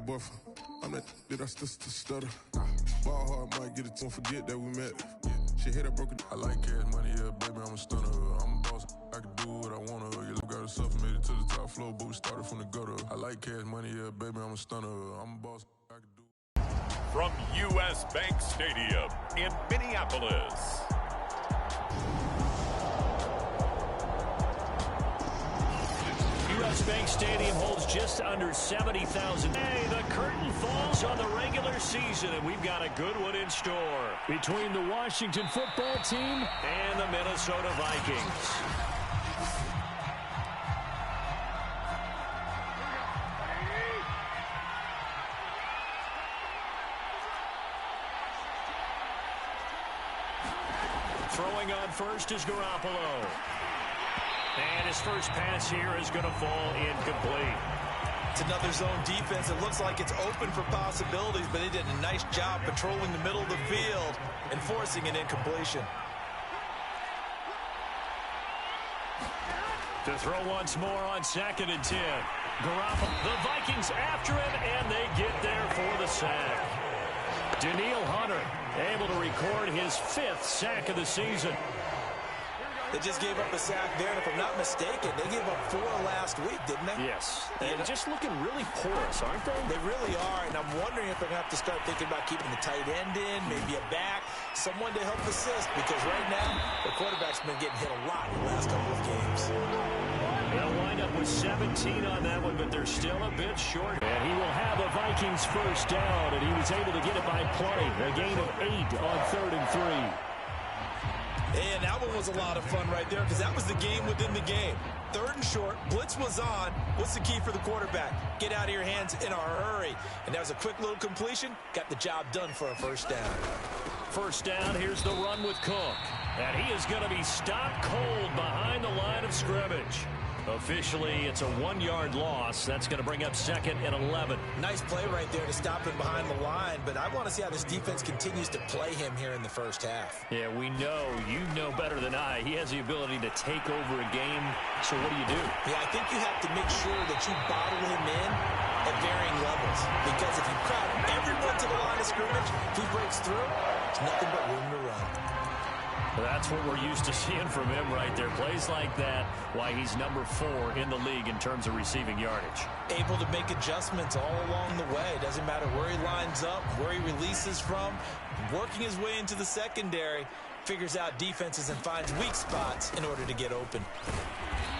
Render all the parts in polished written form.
boyfriend. I'm that I still stutter. Ball hard, might get it to forget that we met. Shit hit, I broke it. I like cash money, yeah, baby, I'm a stunner. I'm a boss, I can do what I wanna. You got herself made it to the top floor, but we started from the gutter. I like cash money, yeah, baby, I'm a stunner. I'm a boss, I can do. From U.S. Bank Stadium in Minneapolis. U.S. Bank Stadium holds just under 70,000. Hey, the curtain falls on the regular season, and we've got a good one in store between the Washington football team and the Minnesota Vikings. Throwing on first is Garoppolo. And his first pass here is going to fall incomplete. It's another zone defense. It looks like it's open for possibilities, but they did a nice job patrolling the middle of the field and forcing an incompletion. To throw once more on 2nd and 10. Garoppolo, the Vikings after him, and they get there for the sack. Danielle Hunter able to record his 5th sack of the season. They just gave up a sack there, and if I'm not mistaken, they gave up 4 last week, didn't they? Yes. And just looking really porous, aren't they? They really are, and I'm wondering if they're going to have to start thinking about keeping the tight end in, maybe a back, someone to help assist, because right now, the quarterback's been getting hit a lot in the last couple of games. They'll wind up with 17 on that one, but they're still a bit short. And he will have a Vikings first down, and he was able to get it by play. A gain of 8 on 3rd and 3. And that one was a lot of fun right there because that was the game within the game. 3rd and short, blitz was on. What's the key for the quarterback? Get out of your hands in a hurry. And that was a quick little completion. Got the job done for a first down. First down, here's the run with Cook. And he is going to be stopped cold behind the line of scrimmage. Officially, it's a 1-yard loss. That's going to bring up 2nd and 11. Nice play right there to stop him behind the line, but I want to see how this defense continues to play him here in the first half. Yeah, we know. You know better than I. He has the ability to take over a game, so what do you do? Yeah, I think you have to make sure that you bottle him in at varying levels, because if you crowd everyone to the line of scrimmage, if he breaks through, there's nothing but room to run. That's what we're used to seeing from him right there. Plays like that, why he's number 4 in the league in terms of receiving yardage. Able to make adjustments all along the way. Doesn't matter where he lines up, where he releases from. Working his way into the secondary, figures out defenses and finds weak spots in order to get open.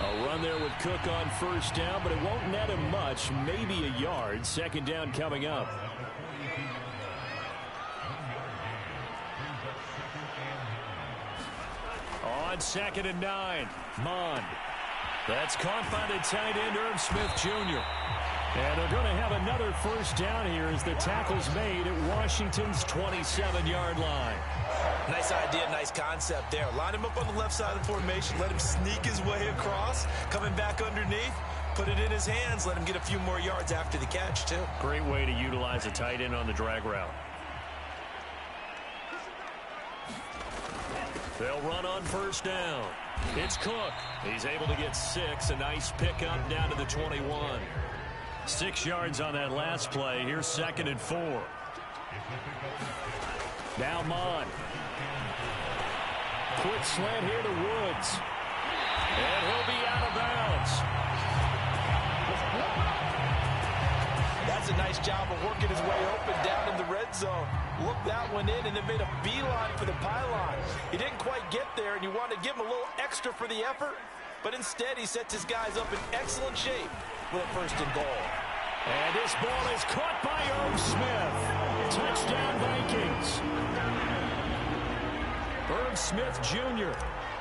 A run there with Cook on first down, but it won't net him much. Maybe a yard. 2nd down coming up. On 2nd and 9, Mond. That's caught by the tight end, Irv Smith Jr. And they're going to have another first down here as the tackle's made at Washington's 27-yard line. Nice idea, nice concept there. Line him up on the left side of the formation, let him sneak his way across, coming back underneath, put it in his hands, let him get a few more yards after the catch, too. Great way to utilize a tight end on the drag route. They'll run on first down. It's Cook. He's able to get 6. A nice pickup down to the 21. 6 yards on that last play. Here's 2nd and 4. Now Mond. Quick slant here to Woods. And he'll be out of bounds. That's a nice job of working his way open down in the red zone. Looked that one in and then made a beeline for the pylon. He didn't quite get there, and you wanted to give him a little extra for the effort, but instead he sets his guys up in excellent shape with a 1st and goal. And this ball is caught by Irv Smith. Touchdown Vikings. Irv Smith Jr.,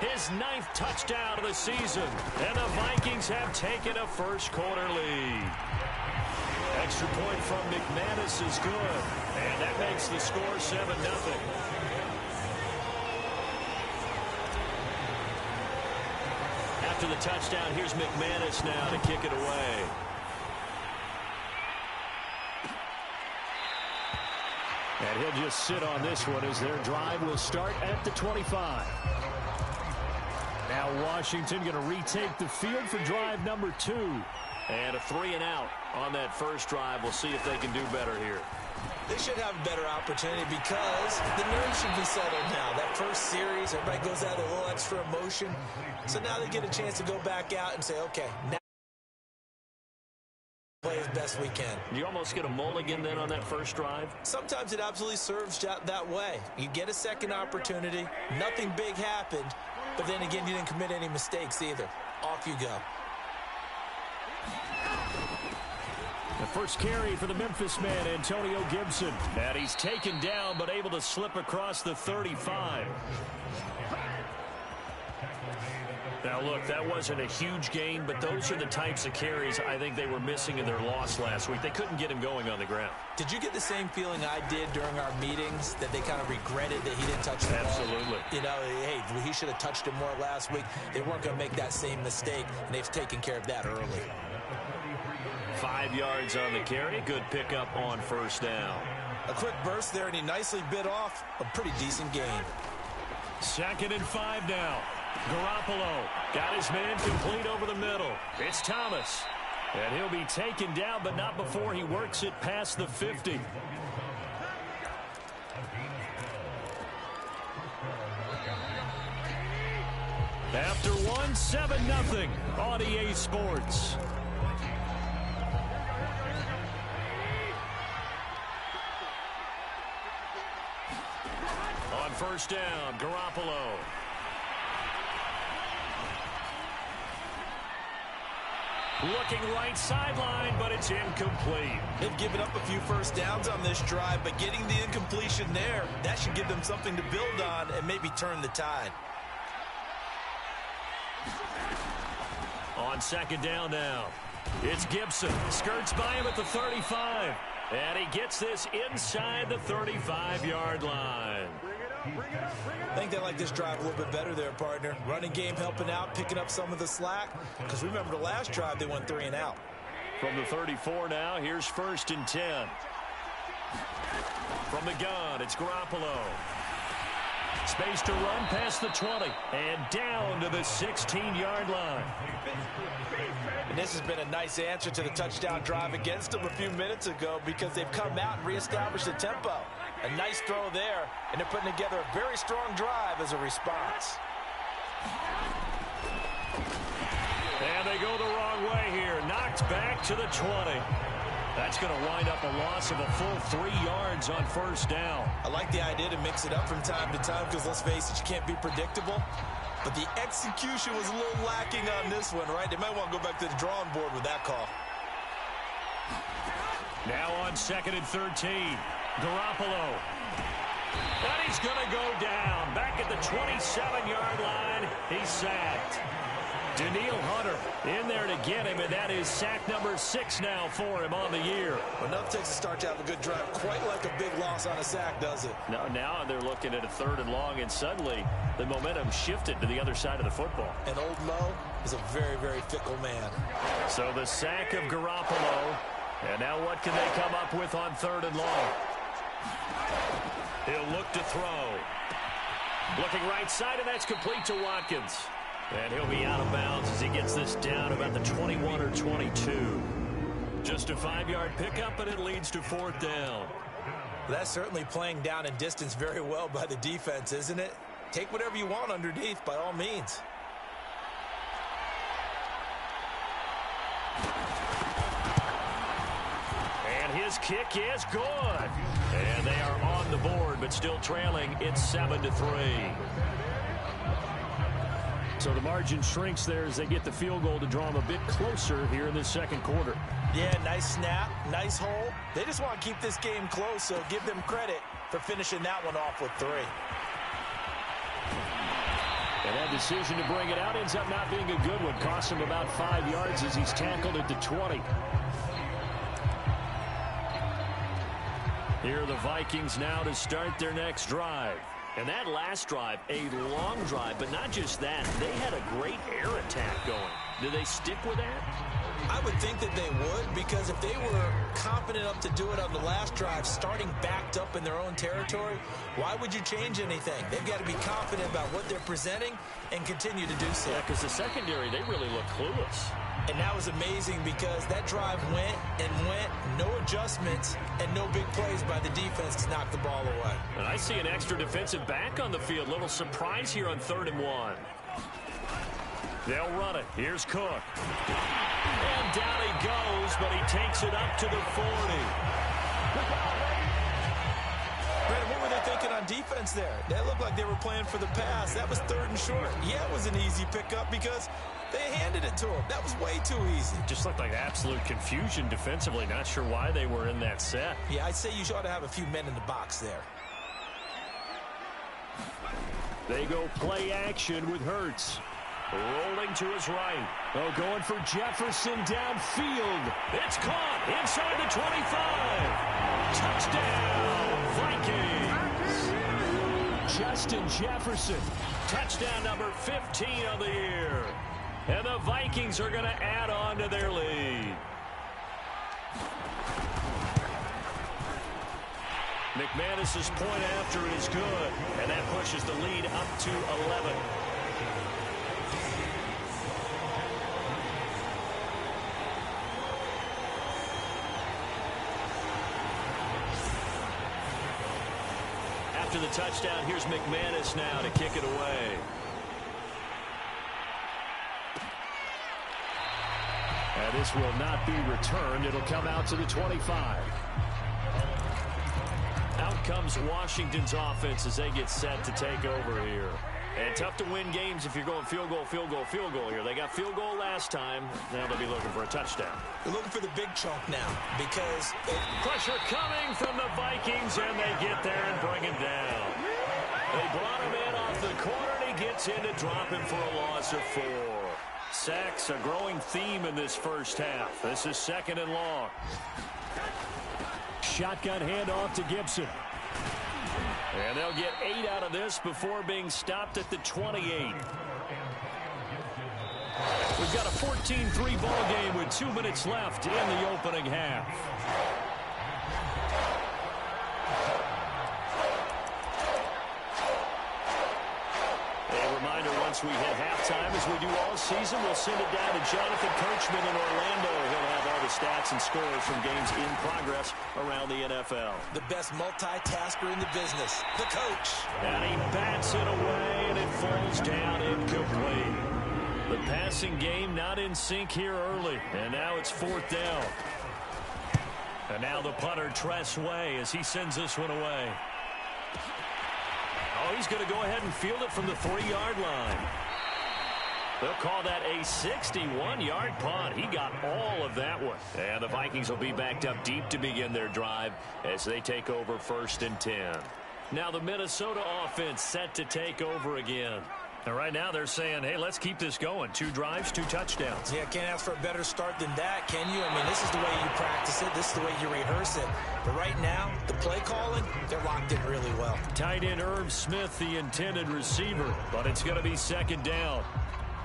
his 9th touchdown of the season, and the Vikings have taken a first-quarter lead. Extra point from McManus is good, and that makes the score 7-0. After the touchdown, here's McManus now to kick it away. And he'll just sit on this one as their drive will start at the 25. Now Washington going to retake the field for drive number 2. And a 3-and-out on that first drive. We'll see if they can do better here. They should have a better opportunity because the nerves should be settled now. That first series, everybody goes out with a little extra emotion. So now they get a chance to go back out and say, okay, now play as best we can. You almost get a mulligan then on that first drive? Sometimes it absolutely serves that way. You get a second opportunity. Nothing big happened. But then again, you didn't commit any mistakes either. Off you go. The first carry for the Memphis man, Antonio Gibson. And he's taken down, but able to slip across the 35. Now, look, that wasn't a huge gain, but those are the types of carries I think they were missing in their loss last week. They couldn't get him going on the ground. Did you get the same feeling I did during our meetings, that they kind of regretted that he didn't touch the ball? Absolutely. You know, hey, he should have touched him more last week. They weren't going to make that same mistake, and they've taken care of that early. 5 yards on the carry. Good pickup on first down. A quick burst there, and he nicely bit off a pretty decent gain. 2nd and 5 now. Garoppolo got his man complete over the middle. It's Thomas. And he'll be taken down, but not before he works it past the 50. After 1, 7-0 on EA Sports. On first down, Garoppolo. Looking right sideline, but it's incomplete. They've given up a few first downs on this drive, but getting the incompletion there, that should give them something to build on and maybe turn the tide. On 2nd down now, it's Gibson. Skirts by him at the 35. And he gets this inside the 35-yard line. I think they like this drive a little bit better there, partner. Running game helping out, picking up some of the slack. Because remember, the last drive, they went 3 and out. From the 34 now, here's 1st and 10. From the gun, it's Garoppolo. Space to run past the 20. And down to the 16-yard line. And this has been a nice answer to the touchdown drive against them a few minutes ago because they've come out and reestablished the tempo. A nice throw there, and they're putting together a very strong drive as a response. And they go the wrong way here. Knocked back to the 20. That's going to wind up a loss of a full 3 yards on first down. I like the idea to mix it up from time to time because, let's face it, you can't be predictable. But the execution was a little lacking on this one, right? They might want to go back to the drawing board with that call. Now on 2nd and 13. Garoppolo. And he's going to go down. Back at the 27-yard line. He's sacked. Daniil Hunter in there to get him, and that is sack number 6 now for him on the year. Enough takes a start to have a good drive. Quite like a big loss on a sack, does it? Now they're looking at a 3rd and long, and suddenly the momentum shifted to the other side of the football. And Old Mo is a very, very fickle man. So the sack of Garoppolo, and now what can they come up with on 3rd and long? He'll look to throw. Looking right side, and that's complete to Watkins. And he'll be out of bounds as he gets this down about the 21 or 22. Just a 5-yard pickup, and it leads to 4th down. That's certainly playing down in distance very well by the defense, isn't it? Take whatever you want underneath, by all means. And his kick is good. And they are on the board, but still trailing. It's 7-3. So the margin shrinks there as they get the field goal to draw them a bit closer here in the 2nd quarter. Yeah, nice snap, nice hole. They just want to keep this game close, so give them credit for finishing that one off with 3. And that decision to bring it out ends up not being a good one. Costs him about 5 yards as he's tackled at the 20. Here are the Vikings now to start their next drive. And that last drive, a long drive, but not just that. They had a great air attack going. Do they stick with that? I would think that they would, because if they were confident enough to do it on the last drive, starting backed up in their own territory, why would you change anything? They've got to be confident about what they're presenting and continue to do so. Yeah, because the secondary, they really look clueless. And that was amazing because that drive went and went, no adjustments, and no big plays by the defense to knock the ball away. And I see an extra defensive back on the field. Little surprise here on 3rd and 1. They'll run it. Here's Cook. And down he goes, but he takes it up to the 40. Brandon, what were they thinking on defense there? That looked like they were playing for the pass. That was 3rd and short. Yeah, it was an easy pickup because they handed it to him. That was way too easy. Just looked like absolute confusion defensively. Not sure why they were in that set. Yeah, I'd say you ought to have a few men in the box there. They go play action with Hurts. Rolling to his right. Oh, going for Jefferson downfield. It's caught inside the 25. Touchdown, Vikings. Justin Jefferson. Touchdown number 15 of the year. And the Vikings are going to add on to their lead. McManus's point after is good. And that pushes the lead up to 11. After the touchdown, here's McManus now to kick it away. And this will not be returned. It'll come out to the 25. Out comes Washington's offense as they get set to take over here. And tough to win games if you're going field goal, field goal, field goal here. They got field goal last time. Now they'll be looking for a touchdown. They're looking for the big chunk now because pressure coming from the Vikings, and they get there and bring him down. They brought him in off the corner, and he gets in to drop him for a loss of 4. Sacks, a growing theme in this first half. This is 2nd and long. Shotgun handoff to Gibson. And they'll get 8 out of this before being stopped at the 28. We've got a 14-3 ball game with 2 minutes left in the opening half. A reminder, once we hit halftime, as we do all season, we'll send it down to Jonathan Coachman in Orlando. He'll have all the stats and scores from games in progress around the NFL. The best multitasker in the business, the coach. And he bats it away, and it falls down incomplete. The passing game not in sync here early, and now it's 4th down. And now the punter, Tress Way, as he sends this one away. Oh, he's going to go ahead and field it from the 3-yard line. They'll call that a 61-yard punt. He got all of that one. And the Vikings will be backed up deep to begin their drive as they take over 1st and 10. Now the Minnesota offense set to take over again. And right now they're saying, hey, let's keep this going. 2 drives, 2 touchdowns. Yeah, can't ask for a better start than that, can you? I mean, this is the way you practice it. This is the way you rehearse it. But right now, the play calling, they're locked in really well. Tight end Irv Smith, the intended receiver. But it's going to be 2nd down.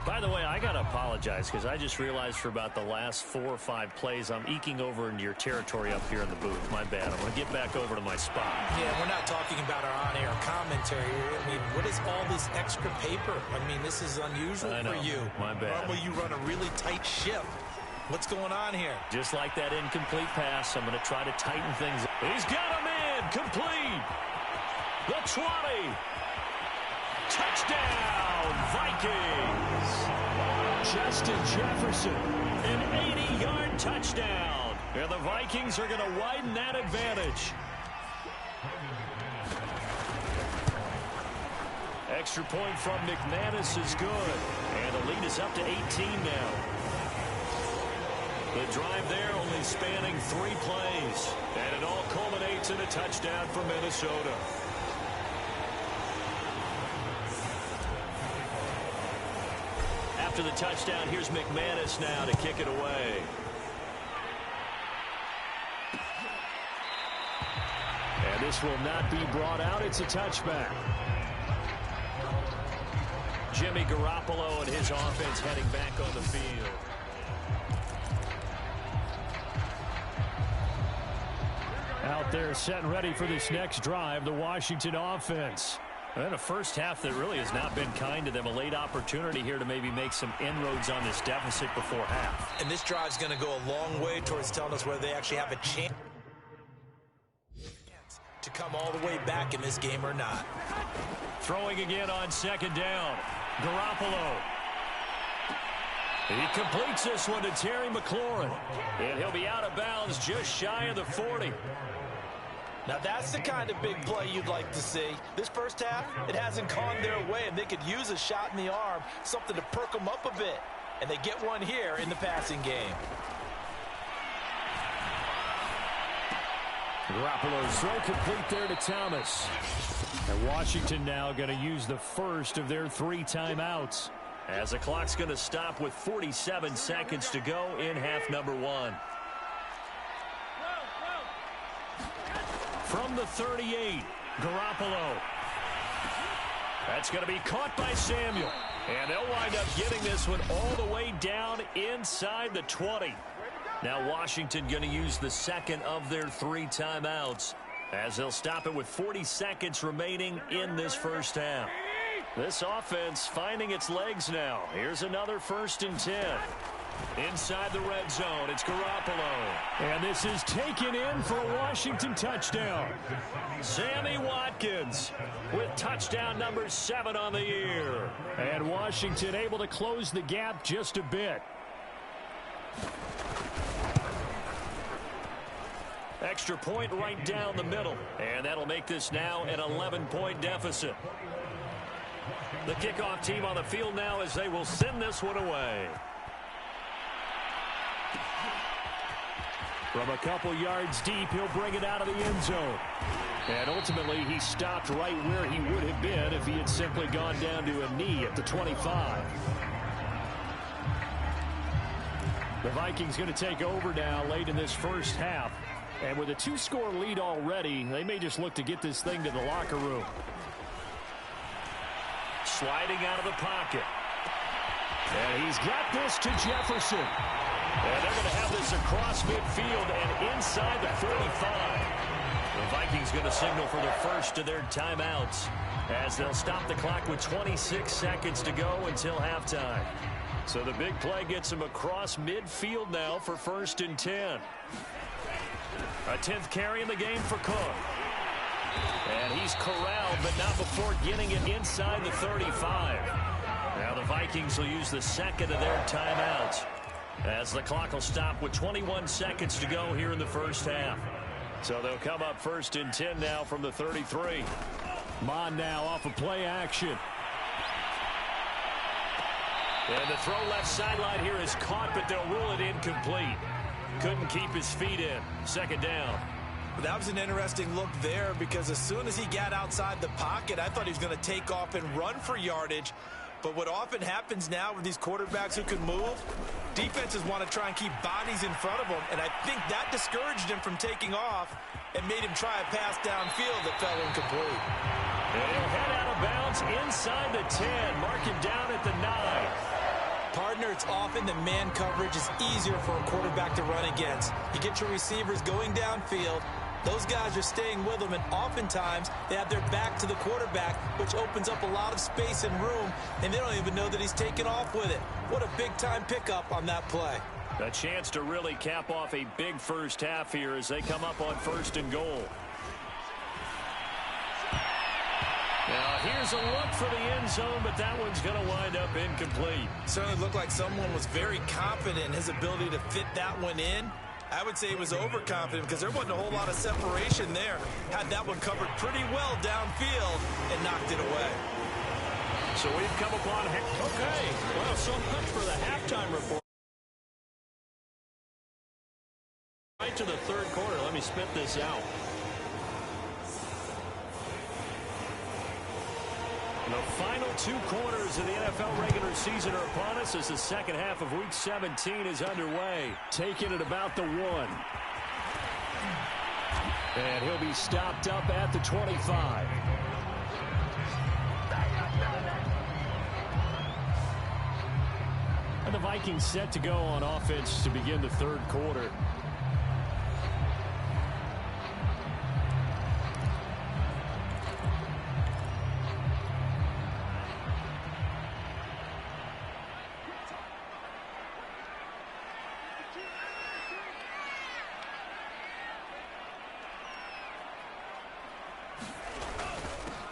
By the way, I got to apologize because I just realized for about the last 4 or 5 plays, I'm eking over into your territory up here in the booth. My bad. I'm going to get back over to my spot. Yeah, we're not talking about our on-air commentary. I mean, what is all this extra paper? I mean, this is unusual for you. My bad. Normally you run a really tight ship. What's going on here? Just like that incomplete pass, I'm going to try to tighten things up. He's got him in. Complete. The 20. Touchdown, Vikings. Justin Jefferson, an 80-yard touchdown. And the Vikings are going to widen that advantage. Extra point from McManus is good. And the lead is up to 18 now. The drive there only spanning 3 plays. And it all culminates in a touchdown for Minnesota. After the touchdown, here's McManus now to kick it away. And this will not be brought out. It's a touchback. Jimmy Garoppolo and his offense heading back on the field. Out there set and ready for this next drive, the Washington offense. And a first half that really has not been kind to them. A late opportunity here to maybe make some inroads on this deficit before half. And this drive's going to go a long way towards telling us whether they actually have a chance to come all the way back in this game or not. Throwing again on second down. Garoppolo. He completes this one to Terry McLaurin. And he'll be out of bounds just shy of the 40. Now that's the kind of big play you'd like to see. This first half, it hasn't gone their way, and they could use a shot in the arm, something to perk them up a bit. And they get one here in the passing game. Garoppolo's throw complete there to Thomas. And Washington now going to use the first of their 3 timeouts, as the clock's going to stop with 47 seconds to go in half number 1. From the 38, Garoppolo. That's going to be caught by Samuel. And they'll wind up getting this one all the way down inside the 20. Now Washington going to use the second of their 3 timeouts, as they'll stop it with 40 seconds remaining in this first half. This offense finding its legs now. Here's another 1st and 10. Inside the red zone, it's Garoppolo. And this is taken in for a Washington touchdown. Sammy Watkins with touchdown number 7 on the year. And Washington able to close the gap just a bit. Extra point right down the middle. And that'll make this now an 11-point deficit. The kickoff team on the field now as they will send this one away. From a couple yards deep, he'll bring it out of the end zone. And ultimately, he stopped right where he would have been if he had simply gone down to a knee at the 25. The Vikings going to take over now late in this first half. And with a 2-score lead already, they may just look to get this thing to the locker room. Sliding out of the pocket. And he's got this to Jefferson. And they're going to have this across midfield and inside the 45. The Vikings going to signal for the first of their timeouts, as they'll stop the clock with 26 seconds to go until halftime. So the big play gets him across midfield now for 1st and 10. A 10th carry in the game for Cook. And he's corralled, but not before getting it inside the 35. Now the Vikings will use the second of their timeouts, as the clock will stop with 21 seconds to go here in the first half. So they'll come up 1st and 10 now from the 33. Mon now off of play action. And the throw left sideline here is caught, but they'll rule it incomplete. Couldn't keep his feet in. 2nd down. That was an interesting look there, because as soon as he got outside the pocket, I thought he was going to take off and run for yardage. But what often happens now with these quarterbacks who can move, defenses want to try and keep bodies in front of them, and I think that discouraged him from taking off and made him try a pass downfield that fell incomplete. And he'll head out of bounds inside the 10, mark him down at the 9. Partner, it's often that man coverage is easier for a quarterback to run against. You get your receivers going downfield. Those guys are staying with them, and oftentimes they have their back to the quarterback, which opens up a lot of space and room, and they don't even know that he's taken off with it. What a big-time pickup on that play. A chance to really cap off a big first half here as they come up on 1st and goal. Now here's a look for the end zone, but that one's going to wind up incomplete. Certainly looked like someone was very confident in his ability to fit that one in. I would say he was overconfident, because there wasn't a whole lot of separation there. Had that one covered pretty well downfield and knocked it away. So we've come upon... Okay, well, so much for the halftime report. Right to the 3rd quarter. Let me spit this out. The final 2 quarters of the NFL regular season are upon us as the second half of Week 17 is underway. Taking it about the 1. And he'll be stopped up at the 25. And the Vikings set to go on offense to begin the 3rd quarter.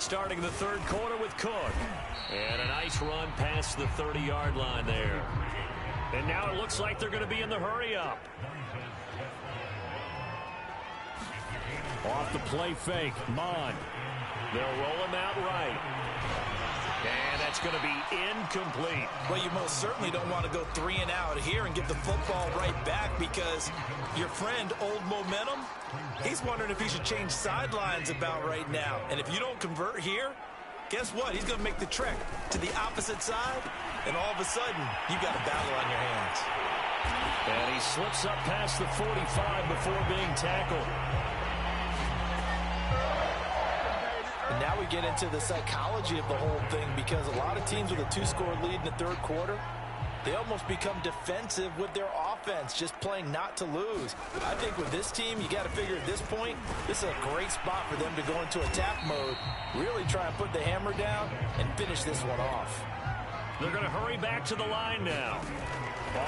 starting the third quarter with Cook. And a nice run past the 30-yard line there. And now it looks like they're going to be in the hurry-up. Off the play fake, Mon. They'll roll him out right. And that's going to be incomplete. Well, you most certainly don't want to go 3 and out here and get the football right back, because your friend, Old Momentum, he's wondering if he should change sidelines about right now. And if you don't convert here, guess what? He's going to make the trek to the opposite side, and all of a sudden, you've got a battle on your hands. And he slips up past the 45 before being tackled. And now we get into the psychology of the whole thing, because a lot of teams with a 2-score lead in the third quarter, they almost become defensive with their offense, just playing not to lose. I think with this team, you got to figure at this point, this is a great spot for them to go into attack mode, really try and put the hammer down and finish this one off. They're going to hurry back to the line now.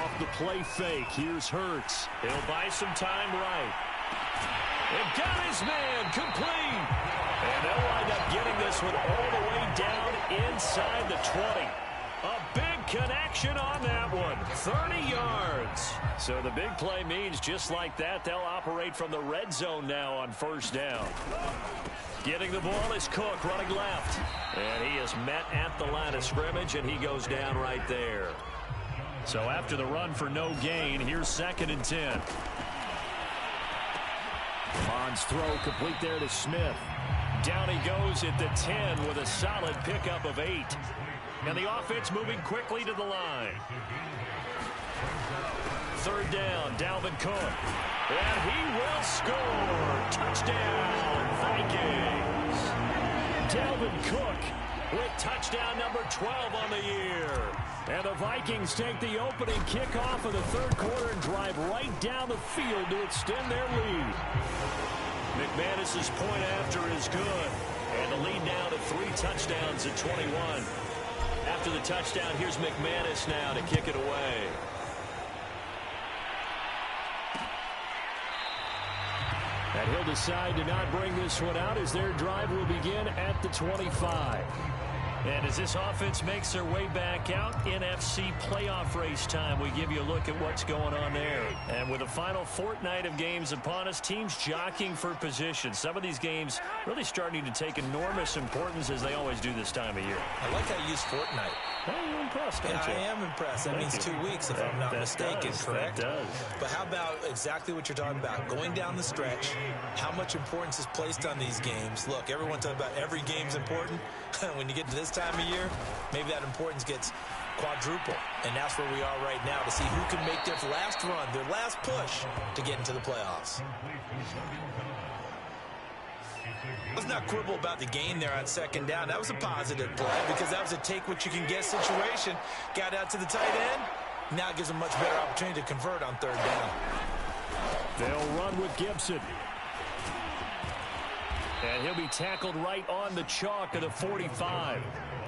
Off the play fake, here's Hurts. He'll buy some time right. And got his man complete. And they'll wind up getting this one all the way down inside the 20. A big connection on that one. 30 yards. So the big play means just like that, they'll operate from the red zone now on first down. Getting the ball is Cook running left. And he is met at the line of scrimmage, and he goes down right there. So after the run for no gain, here's 2nd and 10. Mon's throw complete there to Smith. Down he goes at the 10 with a solid pickup of 8. And the offense moving quickly to the line. 3rd down, Dalvin Cook. And he will score. Touchdown, Vikings. Dalvin Cook with touchdown number 12 on the year. And the Vikings take the opening kickoff of the third quarter and drive right down the field to extend their lead. McManus's point after is good. And the lead now to 3 touchdowns at 21. After the touchdown, here's McManus now to kick it away. And he'll decide to not bring this one out as their drive will begin at the 25. And as this offense makes their way back out, NFC playoff race time, we give you a look at what's going on there. And with the final fortnight of games upon us, teams jockeying for position. Some of these games really starting to take enormous importance, as they always do this time of year. I like how you use fortnight. Well, you're impressed, aren't you? I am impressed. That means 2 weeks, if I'm not mistaken, correct? That does. But how about exactly what you're talking about? Going down the stretch, how much importance is placed on these games? Look, everyone talks about every game's important. When you get to this time of year, maybe that importance gets quadruple. And that's where we are right now, to see who can make their last run, their last push to get into the playoffs. Let's not quibble about the gain there on 2nd down. That was a positive play, because that was a take-what-you-can-get situation. Got out to the tight end. Now it gives them a much better opportunity to convert on 3rd down. They'll run with Gibson. And he'll be tackled right on the chalk of the 45.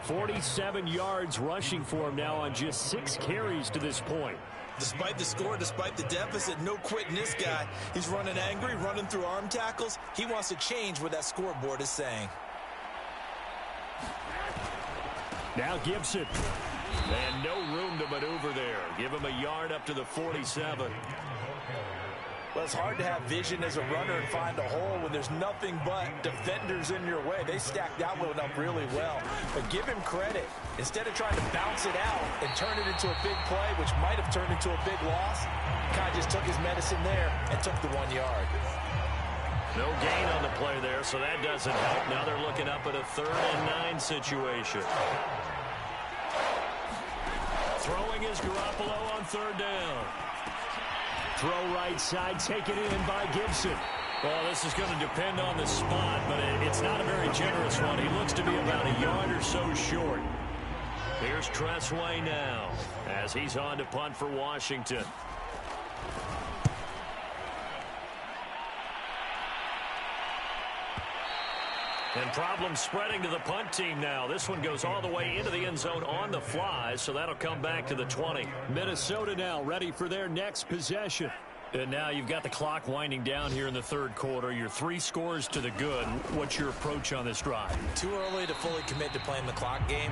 47 yards rushing for him now on just 6 carries to this point. Despite the score, despite the deficit, no quitting this guy. He's running angry, running through arm tackles. He wants to change what that scoreboard is saying. Now Gibson. And no room to maneuver there. Give him a yard up to the 47. Well, it's hard to have vision as a runner and find a hole when there's nothing but defenders in your way. They stacked that one up really well. But give him credit. Instead of trying to bounce it out and turn it into a big play, which might have turned into a big loss, kind of just took his medicine there and took the 1 yard. No gain on the play there, so that doesn't help. Now they're looking up at a 3rd and 9 situation. Throwing is Garoppolo on 3rd down. Throw right side, taken in by Gibson. Well, this is going to depend on the spot, but it's not a very generous one. He looks to be about a yard or so short. Here's Tressway now as he's on to punt for Washington. And problems spreading to the punt team now. This one goes all the way into the end zone on the fly, so that'll come back to the 20. Minnesota now ready for their next possession. And now you've got the clock winding down here in the third quarter. You're 3 scores to the good. What's your approach on this drive? Too early to fully commit to playing the clock game.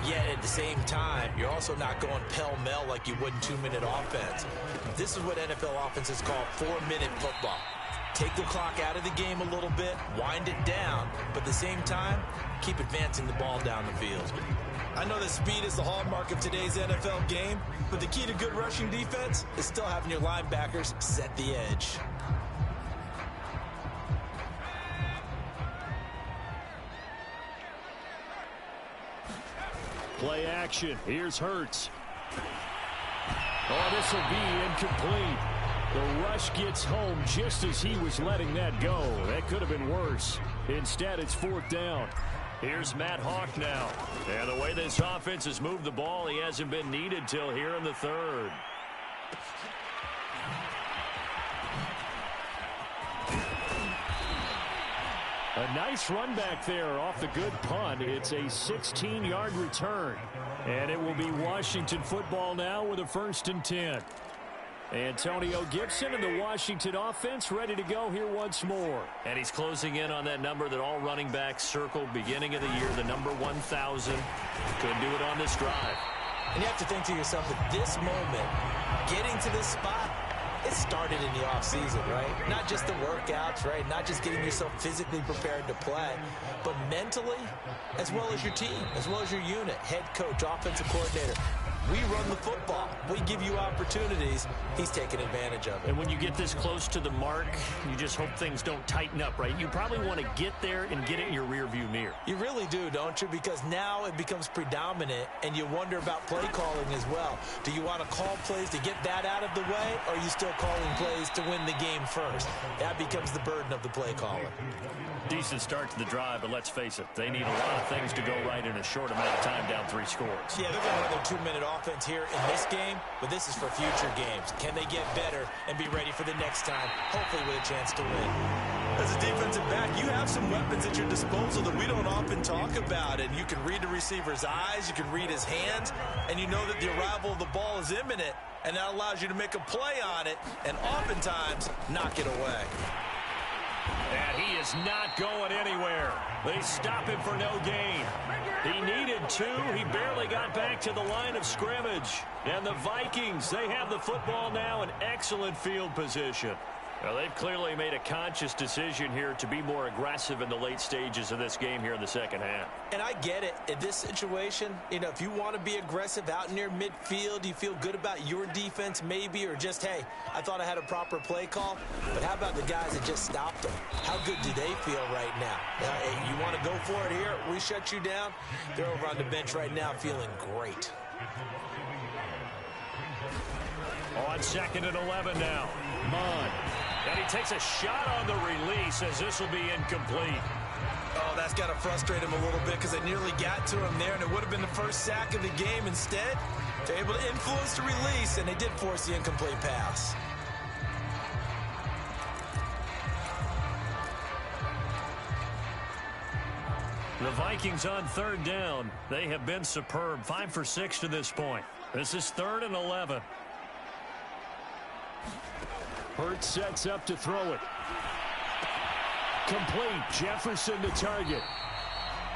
Yet at the same time, you're also not going pell-mell like you would in 2-minute offense. This is what NFL offenses call 4-minute football. Take the clock out of the game a little bit, wind it down, but at the same time, keep advancing the ball down the field. I know that speed is the hallmark of today's NFL game, but the key to good rushing defense is still having your linebackers set the edge. Play action. Here's Hurts. Oh, this will be incomplete. The rush gets home just as he was letting that go. That could have been worse. Instead, it's 4th down. Here's Matt Hawk now. And the way this offense has moved the ball, he hasn't been needed till here in the third. A nice run back there off the good punt. It's a 16-yard return. And it will be Washington football now with a 1st and 10. Antonio Gibson and the Washington offense ready to go here once more. And he's closing in on that number that all running backs circled beginning of the year, the number 1,000. Couldn't do it on this drive. And you have to think to yourself that this moment, getting to this spot, it started in the offseason, right? Not just the workouts, right? Not just getting yourself physically prepared to play, but mentally, as well as your team, as well as your unit, head coach, offensive coordinator. We run the football. We give you opportunities. He's taking advantage of it. And when you get this close to the mark, you just hope things don't tighten up, right? You probably want to get there and get it in your rearview mirror. You really do, don't you? Because now it becomes predominant, and you wonder about play calling as well. Do you want to call plays to get that out of the way, or are you still calling plays to win the game first? That becomes the burden of the play caller. Decent start to the drive, but let's face it, they need a lot of things to go right in a short amount of time, down 3 scores. Yeah, they're going to run their 2-minute offense here in this game, but this is for future games. Can they get better and be ready for the next time, hopefully with a chance to win? As a defensive back, you have some weapons at your disposal that we don't often talk about, and you can read the receiver's eyes, you can read his hands, and you know that the arrival of the ball is imminent, and that allows you to make a play on it and oftentimes knock it away. And he is not going anywhere. They stop him for no gain. He needed 2. He barely got back to the line of scrimmage. And the Vikings, they have the football now in excellent field position. Well, they've clearly made a conscious decision here to be more aggressive in the late stages of this game here in the second half. And I get it. In this situation, you know, if you want to be aggressive out near midfield, you feel good about your defense maybe, or just, hey, I thought I had a proper play call. But how about the guys that just stopped them? How good do they feel right now? Hey, you want to go for it here? We shut you down? They're over on the bench right now feeling great. On 2nd and 11 now. Munn. And he takes a shot on the release as this will be incomplete. Oh, that's got to frustrate him a little bit because they nearly got to him there, and it would have been the first sack of the game. Instead, they're able to influence the release, and they did force the incomplete pass. The Vikings on 3rd down. They have been superb. 5 for 6 to this point. This is 3rd and 11. Hurts sets up to throw it. Complete. Jefferson to target.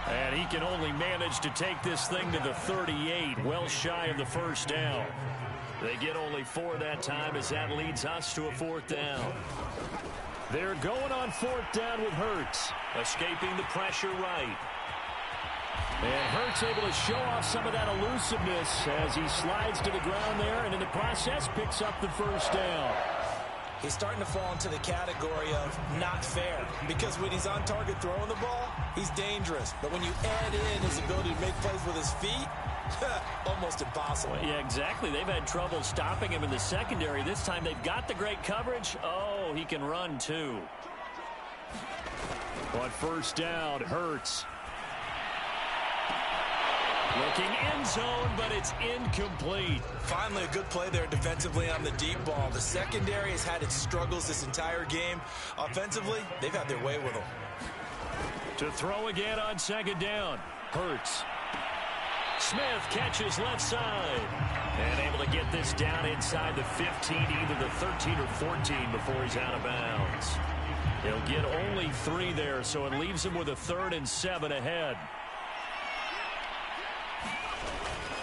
And he can only manage to take this thing to the 38, well shy of the 1st down. They get only 4 that time as that leads us to a 4th down. They're going on 4th down with Hurts. Escaping the pressure right. And Hurts able to show off some of that elusiveness as he slides to the ground there, and in the process picks up the 1st down. He's starting to fall into the category of not fair, because when he's on target throwing the ball, he's dangerous. But when you add in his ability to make plays with his feet, almost impossible. Well, yeah, exactly. They've had trouble stopping him in the secondary. This time they've got the great coverage. Oh, he can run too. But 1st down, Hurts. Looking end zone, but it's incomplete. Finally, a good play there defensively on the deep ball. The secondary has had its struggles this entire game. Offensively, they've had their way with them. To throw again on 2nd down. Hurts. Smith catches left side. And able to get this down inside the 15, either the 13 or 14 before he's out of bounds. He'll get only 3 there, so it leaves him with a 3rd and 7 ahead.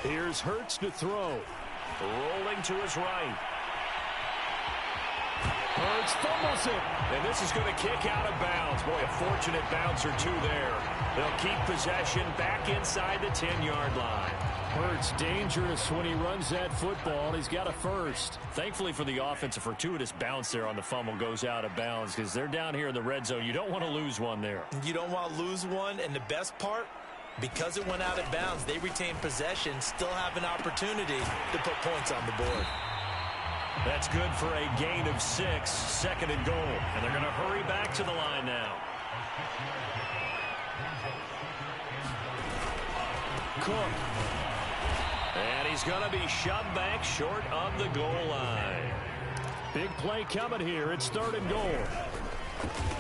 Here's Hurts to throw. Rolling to his right. Hurts fumbles it. And this is going to kick out of bounds. Boy, a fortunate bounce or 2 there. They'll keep possession back inside the 10-yard line. Hurts dangerous when he runs that football. He's got a first. Thankfully for the offense, a fortuitous bounce there on the fumble goes out of bounds because they're down here in the red zone. You don't want to lose one there. You don't want to lose one, and the best part, because it went out of bounds, they retain possession, still have an opportunity to put points on the board. That's good for a gain of 6, 2nd and goal. And they're going to hurry back to the line now. Cook. And he's going to be shoved back short of the goal line. Big play coming here. It's 3rd and goal.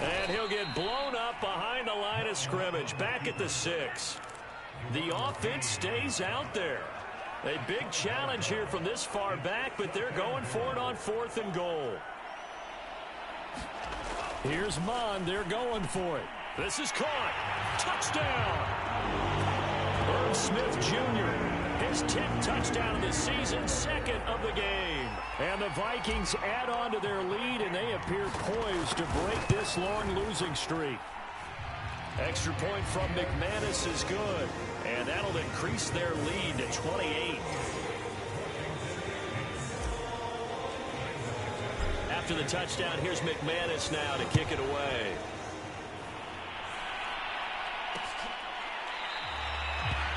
And he'll get blown up behind the line of scrimmage. Back at the 6. The offense stays out there. A big challenge here from this far back, but they're going for it on 4th and goal. Here's Mond. They're going for it. This is caught. Touchdown. Irv Smith Jr. His 10th touchdown of the season, 2nd of the game. And the Vikings add on to their lead, and they appear poised to break this long losing streak. Extra point from McManus is good, and that'll increase their lead to 28. After the touchdown, here's McManus now to kick it away.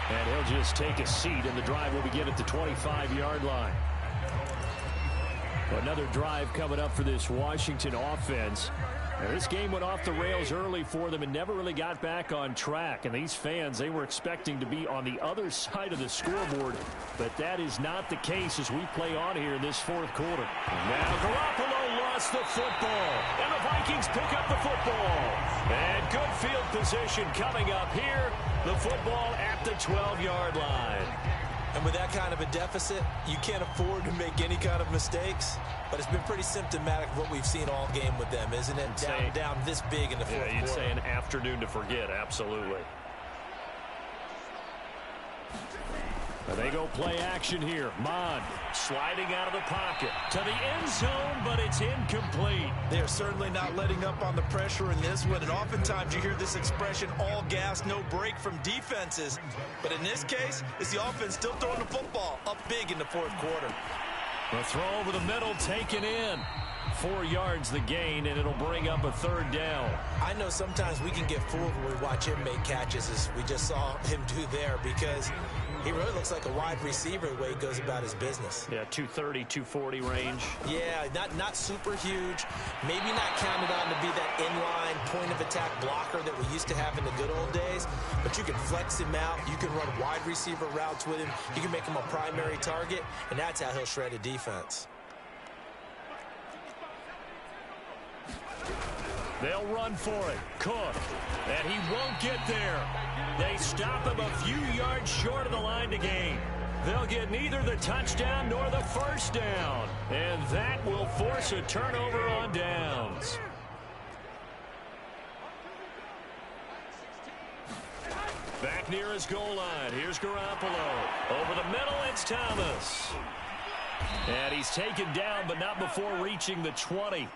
And he'll just take a seat, and the drive will begin at the 25-yard line. Another drive coming up for this Washington offense. Now, this game went off the rails early for them and never really got back on track. And these fans, they were expecting to be on the other side of the scoreboard. But that is not the case as we play on here in this 4th quarter. Now Garoppolo lost the football. And the Vikings pick up the football. And good field position coming up here. The football at the 12-yard line. And with that kind of a deficit, you can't afford to make any kind of mistakes. But it's been pretty symptomatic of what we've seen all game with them, isn't it? Down this big in the 4th quarter. You'd say an afternoon to forget, absolutely. They go play action here. Mond sliding out of the pocket to the end zone, but it's incomplete. They're certainly not letting up on the pressure in this one, and oftentimes you hear this expression, all gas, no break from defenses. But in this case, it's the offense still throwing the football up big in the 4th quarter. The throw over the middle taken in. 4 yards the gain, and it'll bring up a 3rd down. I know sometimes we can get fooled when we watch him make catches, as we just saw him do there, because he really looks like a wide receiver the way he goes about his business. Yeah, 230, 240 range. Yeah, not super huge. Maybe not counted on to be that inline point-of-attack blocker that we used to have in the good old days, but you can flex him out. You can run wide receiver routes with him. You can make him a primary target, and that's how he'll shred a defense. They'll run for it. Cook. And he won't get there. They stop him a few yards short of the line to gain. They'll get neither the touchdown nor the 1st down. And that will force a turnover on downs. Back near his goal line. Here's Garoppolo. Over the middle, it's Thomas. And he's taken down, but not before reaching the 20.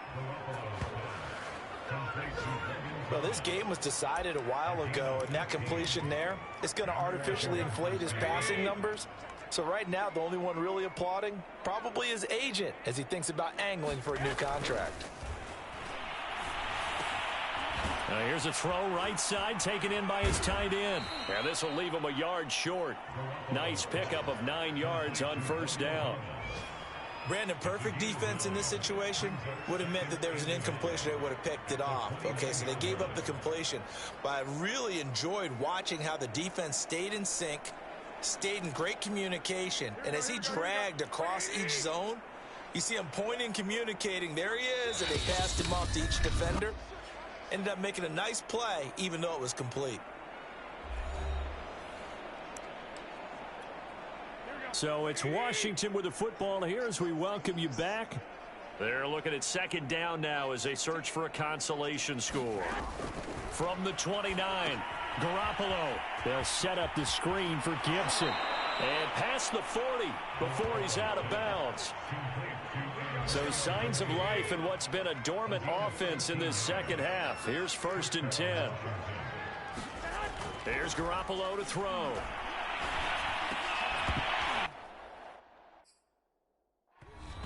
Well, this game was decided a while ago, and that completion there is going to artificially inflate his passing numbers. So right now, the only one really applauding probably his agent as he thinks about angling for a new contract. Now here's a throw right side taken in by his tight end. And this will leave him a yard short. Nice pickup of 9 yards on 1st down. Brandon, perfect defense in this situation would have meant that there was an incompletion. They would have picked it off. Okay, so they gave up the completion. But I really enjoyed watching how the defense stayed in sync, stayed in great communication. And as he dragged across each zone, you see him pointing, communicating. There he is, and they passed him off to each defender. Ended up making a nice play, even though it was complete. So it's Washington with the football here as we welcome you back. They're looking at second down now as they search for a consolation score. From the 29, Garoppolo. They'll set up the screen for Gibson. And past the 40 before he's out of bounds. So signs of life in what's been a dormant offense in this second half. Here's 1st and 10. There's Garoppolo to throw.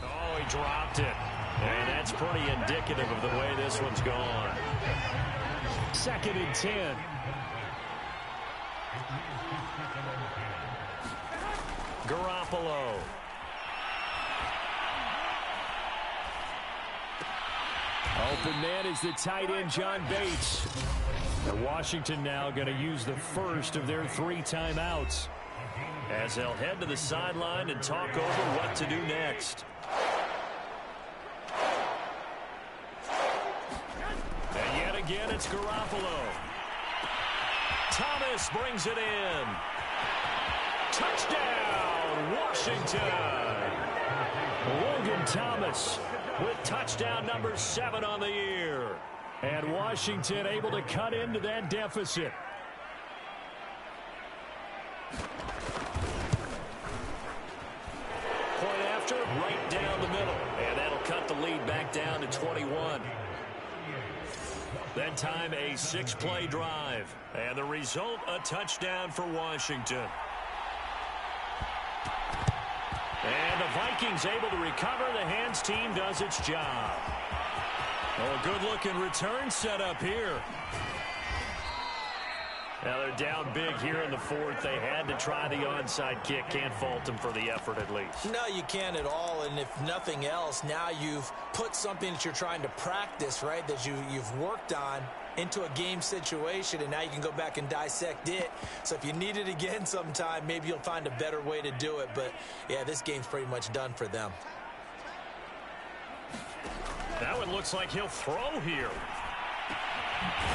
Oh, he dropped it. And that's pretty indicative of the way this one's gone. 2nd and 10. Garoppolo. Open man is the tight end, John Bates. And Washington now going to use the first of their 3 timeouts as they'll head to the sideline and talk over what to do next. And yet again, it's Garoppolo. Thomas brings it in. Touchdown, Washington. Logan Thomas with touchdown number 7 on the year. And Washington able to cut into that deficit. Point after, right down the middle. And that'll cut the lead back down to 21. That time a 6-play drive. And the result, a touchdown for Washington. And the Vikings able to recover. The hands team does its job. Oh, good-looking return set up here. Now they're down big here in the 4th. They had to try the onside kick. Can't fault them for the effort at least. No, you can't at all. And if nothing else, now you've put something that you're trying to practice, right, that you've worked on into a game situation, and now you can go back and dissect it. So if you need it again sometime, maybe you'll find a better way to do it. But, yeah, this game's pretty much done for them. That one looks like he'll throw here.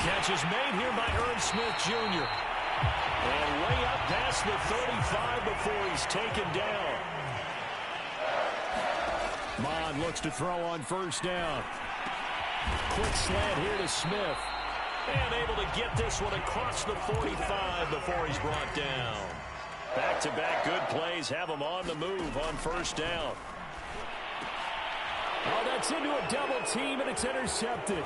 Catch is made here by Irv Smith Jr. And way up past the 35 before he's taken down. Mond looks to throw on 1st down. Quick slant here to Smith. And able to get this one across the 45 before he's brought down. Back-to-back good plays have him on the move on 1st down. Oh, that's into a double team, and it's intercepted.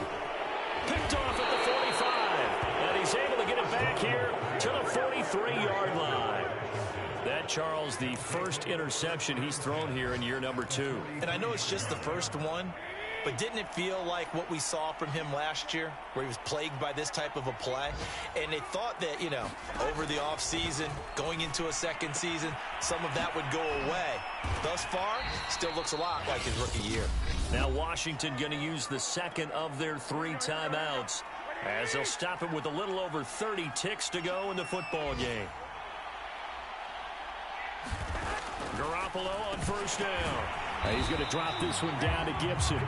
Picked off at the 45. And he's able to get it back here to the 43-yard line. That, Charles, the first interception he's thrown here in year number 2. And I know it's just the first one, but didn't it feel like what we saw from him last year, where he was plagued by this type of a play? And they thought that, you know, over the offseason, going into a second season, some of that would go away. Thus far, still looks a lot like his rookie year. Now Washington going to use the 2nd of their 3 timeouts as they'll stop it with a little over 30 ticks to go in the football game. Garoppolo on 1st down. He's going to drop this one down to Gibson.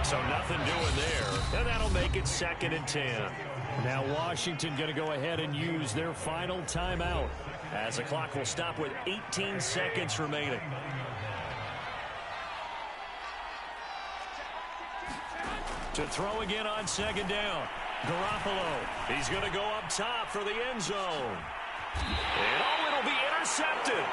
So nothing doing there. And that'll make it 2nd and 10. Now Washington going to go ahead and use their final timeout as the clock will stop with 18 seconds remaining. To throw again on 2nd down. Garoppolo. He's going to go up top for the end zone. And oh, it'll be intercepted.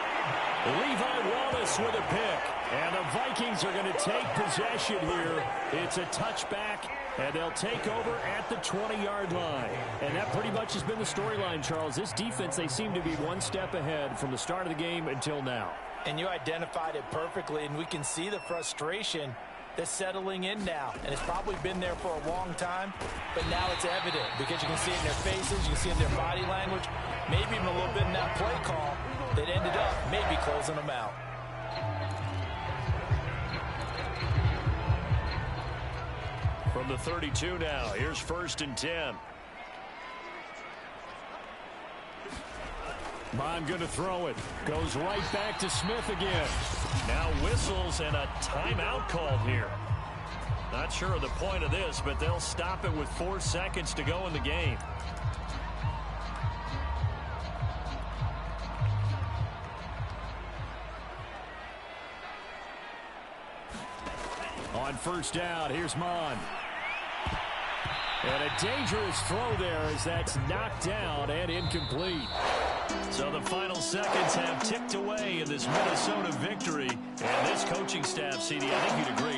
Levi Wallace with a pick. And the Vikings are going to take possession here. It's a touchback, and they'll take over at the 20-yard line. And that pretty much has been the storyline, Charles. This defense, they seem to be one step ahead from the start of the game until now. And you identified it perfectly, and we can see the frustration that's settling in now. And it's probably been there for a long time, but now it's evident because you can see it in their faces, you can see it in their body language, maybe even a little bit in that play call that ended up maybe closing them out. From the 32 now, here's 1st and 10. Mond going to throw it. Goes right back to Smith again. Now whistles and a timeout called here. Not sure of the point of this, but they'll stop it with 4 seconds to go in the game. On first down, here's Mon. And a dangerous throw there as that's knocked down and incomplete. So the final seconds have ticked away in this Minnesota victory. And this coaching staff, CD, I think you'd agree,